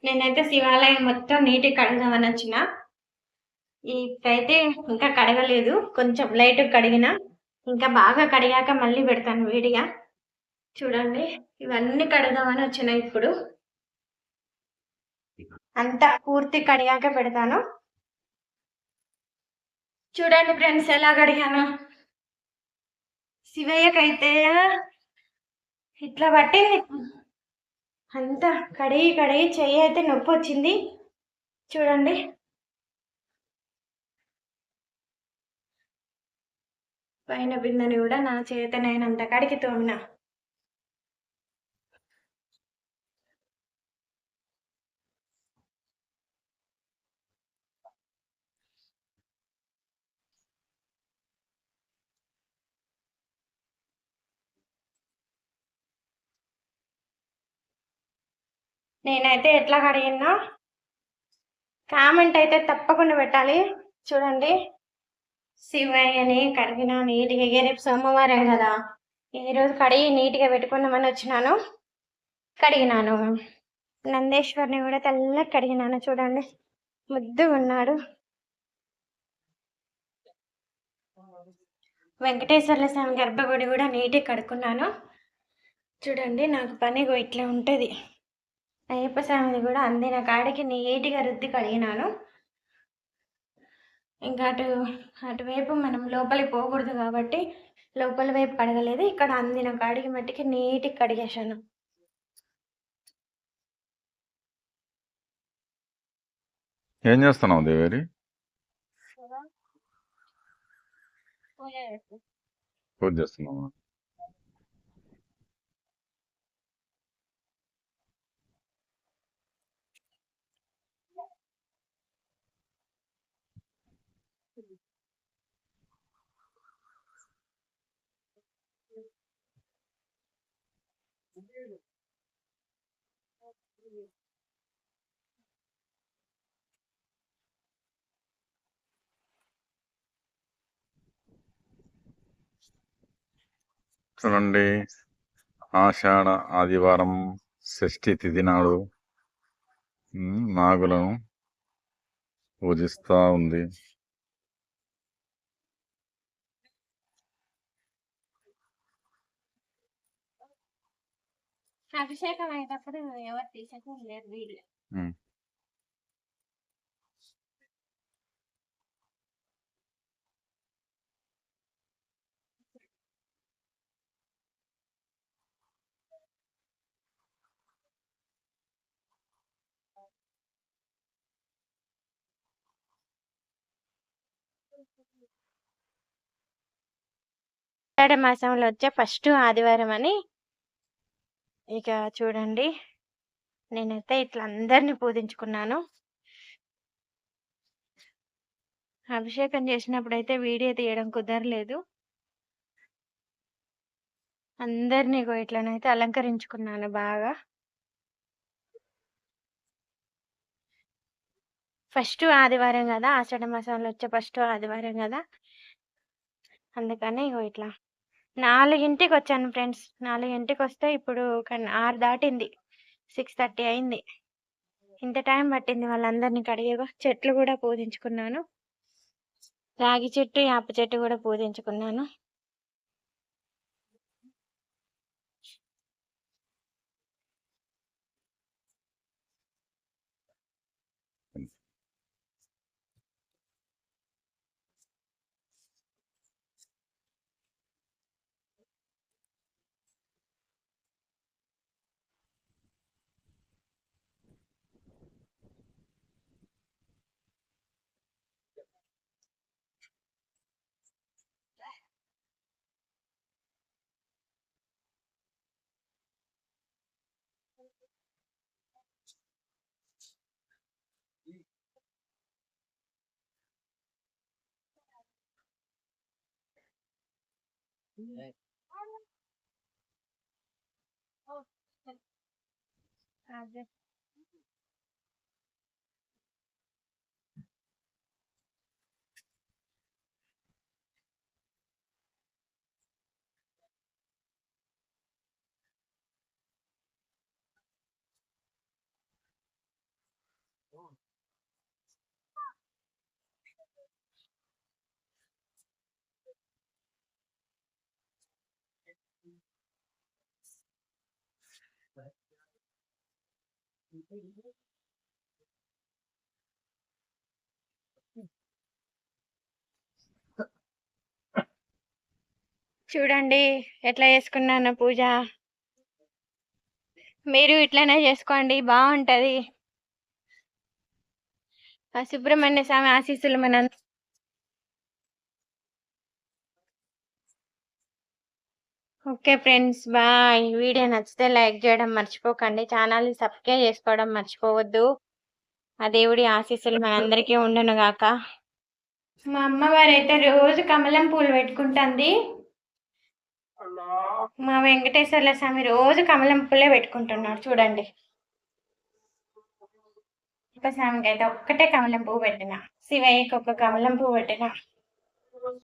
నేనైతే శివాలయం మొత్తం నీట్‌గా కడుగుదామని వచ్చిన. ఇప్పుడైతే ఇంకా కడగలేదు. కొంచెం లైట్‌గా కడిగినా. ఇంకా బాగా కడిగాక మళ్ళీ పెడతాను వేడిగా. చూడండి ఇవన్నీ కడుగుదామని వచ్చిన ఇప్పుడు. అంతా పూర్తి కడిగాక పెడతాను. చూడండి ఫ్రెండ్స్ ఎలా కడిగానో. శివయ్యకైతే ఇట్లా పట్టింది. అంతా కడిగి కడిగి చెయ్యి అయితే నొప్పి వచ్చింది. చూడండి. పైన బిందెని కూడా నా చేతనైనంత కాడికి తోమిన. నేనైతే ఎట్లా కడిగినా కామెంట్ అయితే తప్పకుండా పెట్టాలి. చూడండి శివయ్యని కడిగిన నీట్గా. రేపు సోమవారం కదా, ఈరోజు కడిగి నీట్గా పెట్టుకుందామని వచ్చినాను. కడిగినాను. నందేశ్వరిని కూడా తెల్లగా కడిగినాను. చూడండి ముద్దుగా ఉన్నాడు. వెంకటేశ్వర్ల స్వామి గర్భగుడి కూడా నీట్గా కడుక్కున్నాను. చూడండి నాకు పని ఇట్లా ఉంటుంది. అయ్యప్ప స్వామిది కూడా అందిన కాడికి నీట్గా రుద్ది కడిగినాను. ఇంకా అటువైపు మనం లోపలికి పోకూడదు కాబట్టి లోపల వైపు కడగలేదు. ఇక్కడ అందిన కాడికి మట్టికి నీట్గా కడిగేశాను. ఏం చేస్తున్నావు దేవేరి? పూజ చేస్తున్నావా? చూడండి ఆషాఢ ఆదివారం షష్ఠి తిథి నాడు నాగులను పూజిస్తూ ఉంది. అభిషేకం అయ్యేటప్పుడు ఎవరు తీసేది లేదు వీళ్ళు. ఆషాఢ మాసంలో వచ్చే ఫస్ట్ ఆదివారం అని. ఇక చూడండి నేనైతే ఇట్లా అందరినీ పూజించుకున్నాను. అభిషేకం చేసినప్పుడు అయితే వీడియో తీయడం కుదరలేదు. అందరినీ ఇట్లనైతే అలంకరించుకున్నాను బాగా. ఫస్ట్ ఆదివారం కదా, ఆషాఢ మాసంలో వచ్చే ఫస్ట్ ఆదివారం కదా, అందుకని ఇట్లా 4ంటికి వచ్చాను ఫ్రెండ్స్. 4ంటికి వస్తే ఇప్పుడు 6 దాటింది. 6:30 అయింది. ఇంత టైం పట్టింది వాళ్ళందరినీ కడిగేగా. చెట్లు కూడా పూజించుకున్నాను. రాగి చెట్టు, యాప చెట్టు కూడా పూజించుకున్నాను. అదే చూడండి ఎట్లా చేసుకున్నాను పూజ. మీరు ఇట్లనే చేసుకోండి, బాగుంటది. ఆ సుబ్రహ్మణ్య స్వామి ఆశీస్సులు మన ఓకే ఫ్రెండ్స్, బాయ్. వీడియో నచ్చితే లైక్ చేయడం మర్చిపోకండి, ఛానల్ని సబ్స్క్రైబ్ చేసుకోవడం మర్చిపోవద్దు. ఆ దేవుడి ఆశీస్సులు మనందరికీ ఉండను గాక. మా అమ్మవారు అయితే రోజు కమలం పూలు పెట్టుకుంటుంది. మా వెంకటేశ్వర్ల స్వామి రోజు కమలం పూలే పెట్టుకుంటున్నాడు చూడండి. స్వామికి అయితే ఒక్కటే కమలం పువ్వు పెట్టిన, శివయ్యకి ఒక కమలం పువ్వు పెట్టిన.